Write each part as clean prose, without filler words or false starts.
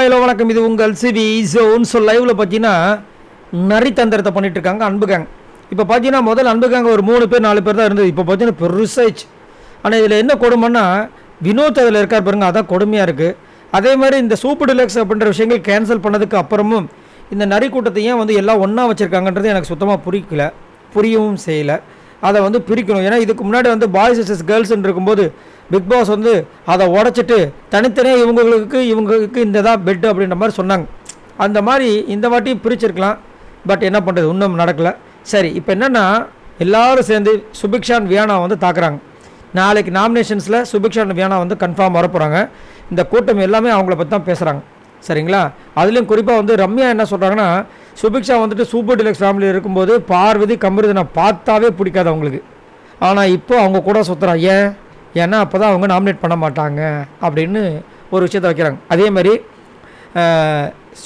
Hello வணக்கம். இது உங்கள் சிவி ஜோன். ஸோ லைவில் பார்த்தீங்கன்னா நரித்தந்திரத்தை பண்ணிட்டு இருக்காங்க அன்பு கேங். இப்போ பார்த்தீங்கன்னா முதல் அன்பு கேங் ஒரு 3 பேர் 4 பேர் தான் இருந்தது. இப்போ பார்த்தீங்கன்னா பெருசாயிடுச்சு. ஆனால் இதில் என்ன கொடுமைன்னா வினோத் அதில் இருக்கார் பாருங்க, அதான் கொடுமையாக இருக்குது. அதே மாதிரி இந்த சூப்பர் டிலக்ஸ் அப்படின்ற விஷயங்கள் கேன்சல் பண்ணதுக்கு அப்புறமும் இந்த நரி கூட்டத்தை ஏன் வந்து எல்லாம் ஒன்றா வச்சுருக்காங்கன்றது எனக்கு சுத்தமாக புரியவும் செய்யலை. அதை வந்து பிரிக்கணும். ஏன்னா இதுக்கு முன்னாடி வந்து பாய்ஸ் vs கேர்ள்ஸ்ன்னு இருக்கும்போது பிக் பாஸ் வந்து அதை உடச்சிட்டு தனித்தனியாக இவங்களுக்கு இந்த தான் பெட்டு அப்படின்ற மாதிரி சொன்னாங்க. அந்த மாதிரி இந்த வாட்டியும் பிரிச்சிருக்கலாம். பட் என்ன பண்ணுறது, இன்னும் நடக்கலை. சரி, இப்போ என்னென்னா எல்லோரும் சேர்ந்து சுபிக்ஷான் வியானா வந்து தாக்குறாங்க. நாளைக்கு நாமினேஷன்ஸில் சுபிக்ஷான் வியானா வந்து கன்ஃபார்ம் வரப்போகிறாங்க. இந்த கூட்டம் எல்லாமே அவங்கள பற்றி தான் பேசுகிறாங்க. சரிங்களா? அதுலேயும் குறிப்பாக வந்து ரம்யா என்ன சொல்கிறாங்கன்னா, சுபிக்ஷா வந்துட்டு சூப்பர் டிலக்ஸ் ஃபேமிலியில் இருக்கும்போது பார்வதி கமருதி நான் பார்த்தாவே பிடிக்காது அவங்களுக்கு. ஆனால் இப்போ அவங்க கூட சுற்றுறான். ஏன்னா அப்போ தான் அவங்க நாமினேட் பண்ண மாட்டாங்க அப்படின்னு ஒரு விஷயத்தை வைக்கிறாங்க. அதே மாதிரி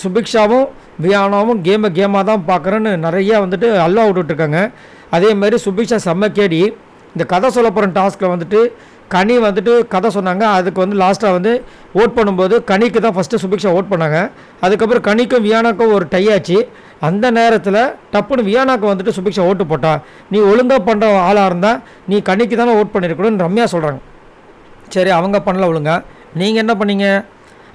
சுபிக்ஷாவும் வியானாவும் கேமாக தான் பார்க்குறேன்னு நிறையா வந்துட்டு அல்லா விட்டுட்ருக்காங்க. அதே மாதிரி சுபிக்ஷா செம்ம கேடி. இந்த கதை சொல்ல போகிற டாஸ்கில் வந்துட்டு கனி வந்துட்டு கதை சொன்னாங்க. அதுக்கு வந்து லாஸ்ட்டாக வந்து ஓட் பண்ணும்போது கனிக்கு தான் ஃபஸ்ட்டு சுபிக்ஷா ஓட் பண்ணாங்க. அதுக்கப்புறம் கனிக்கும் வியானாக்கும் ஒரு டை ஆச்சு. அந்த நேரத்தில் டப்புன்னு வியானாக்கு வந்துட்டு சுபிக்ஷா ஓட்டு போட்டா. நீ ஒழுங்காக பண்ணுற ஆளாக இருந்தால் நீ கனிக்கு தானே ஓட் பண்ணியிருக்கணும்னு ரம்யா சொல்கிறாங்க. சரி, அவங்க பண்ணல ஒழுங்கா. நீங்கள் என்ன பண்ணீங்க?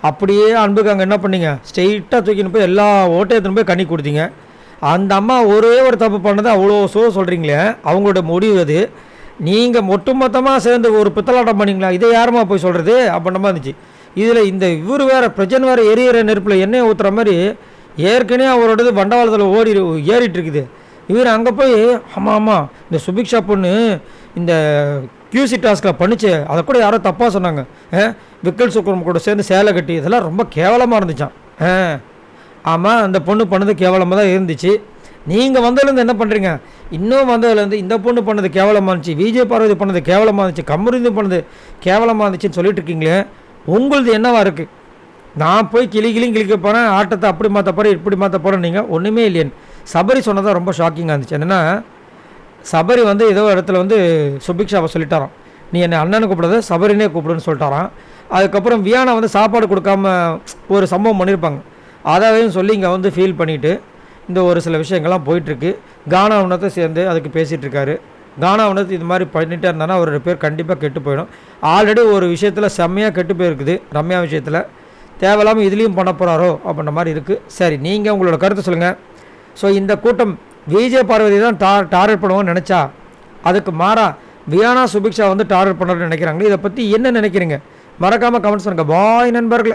அப்படியே அன்புக்கு அங்கே என்ன பண்ணீங்க? ஸ்ட்ரெயிட்டாக தூக்கின்னு போய் எல்லா ஓட்டையும் எடுத்துன்னு போய் கனி கொடுத்தீங்க. அந்த அம்மா ஒரே ஒரு தப்பு பண்ணது அவ்வளோ சொல்கிறீங்களே, அவங்களோட முடிவு அது. நீங்கள் ஒட்டுமொத்தமாக சேர்ந்து ஒரு பித்தலாட்டம் பண்ணிங்களா? இதை யாருமா போய் சொல்கிறது அப்படின்ற மாதிரி இருந்துச்சு. இதில் இந்த இவர் வேறு பிரஜன் வேறு எரியிற நெருப்பில் எண்ணெயை ஊற்றுற மாதிரி ஏற்கனவே அவரோடது வண்டவாளத்தில் ஏறிட்டு இருக்குது. இவர் அங்கே போய் ஆமாம் இந்த சுபிக்ஷா பொண்ணு இந்த கியூசி டாஸ்கில் பண்ணிச்சு, அதை கூட யாரோ தப்பாக சொன்னாங்க. விக்கல் சுக்ரம் கூட சேர்ந்து சேலை கட்டி இதெல்லாம் ரொம்ப கேவலமாக இருந்துச்சான். ஆமாம், அந்த பொண்ணு பண்ணது கேவலமாக தான் இருந்துச்சு. நீங்கள் வந்ததுலேருந்து என்ன பண்ணுறீங்க? இன்னும் வந்ததுலேருந்து இந்த பொண்ணு பண்ணது கேவலமாக இருந்துச்சு, விஜய் பார்வதி பண்ணது கேவலமாக இருந்துச்சு, கமருதி பண்ணது கேவலமாக இருந்துச்சுன்னு சொல்லிட்டு இருக்கீங்களே, உங்களது என்னவா இருக்குது? நான் போய் கிளிக்க போகிறேன், ஆட்டத்தை அப்படி மாற்ற போகிறேன் இப்படி மாற்ற போகிறேன், நீங்கள் ஒன்றுமே இல்லையேன்னு சபரி சொன்னதான் ரொம்ப ஷாக்கிங்காக இருந்துச்சு. என்னென்னா சபரி வந்து ஏதோ இடத்துல வந்து சுபிக்ஷாவை சொல்லிட்டாராம், நீ என்னை அண்ணனை கூப்பிடாத சபரினே கூப்பிடுன்னு சொல்லிட்டாராம். அதுக்கப்புறம் வியானா வந்து சாப்பாடு கொடுக்காம ஒரு சம்பவம் பண்ணியிருப்பாங்க. அதையும் சொல்லி இங்கே வந்து ஃபீல் பண்ணிவிட்டு இந்த ஒரு சில விஷயங்கள்லாம் போயிட்டுருக்கு. கானா உணத்தை சேர்ந்து அதுக்கு பேசிகிட்டு இருக்காரு. கானா உணத்து இது மாதிரி பண்ணிகிட்டே இருந்தானா அவரோட பேர் கண்டிப்பாக கெட்டு போயிடும். ஆல்ரெடி ஒரு விஷயத்தில் செம்மையாக கெட்டு போயிருக்குது, ரம்யா விஷயத்தில். தேவையில்லாமல் இதுலேயும் பண்ண போகிறாரோ அப்படின்ற மாதிரி இருக்குது. சரி, நீங்கள் உங்களோட கருத்தை சொல்லுங்கள். ஸோ இந்த கூட்டம் விஜய் பார்வதி தான் டார்கெட் பண்ணுவோன்னு நினச்சா, அதுக்கு மாறா வியானா சுபிக்ஷா வந்து டார்கெட் பண்ணுறதுன்னு நினைக்கிறாங்களே, இதை பற்றி என்ன நினைக்கிறீங்க? மறக்காமல் கமெண்ட்ஸ் பண்ணுங்கள். பாய் நண்பர்களே.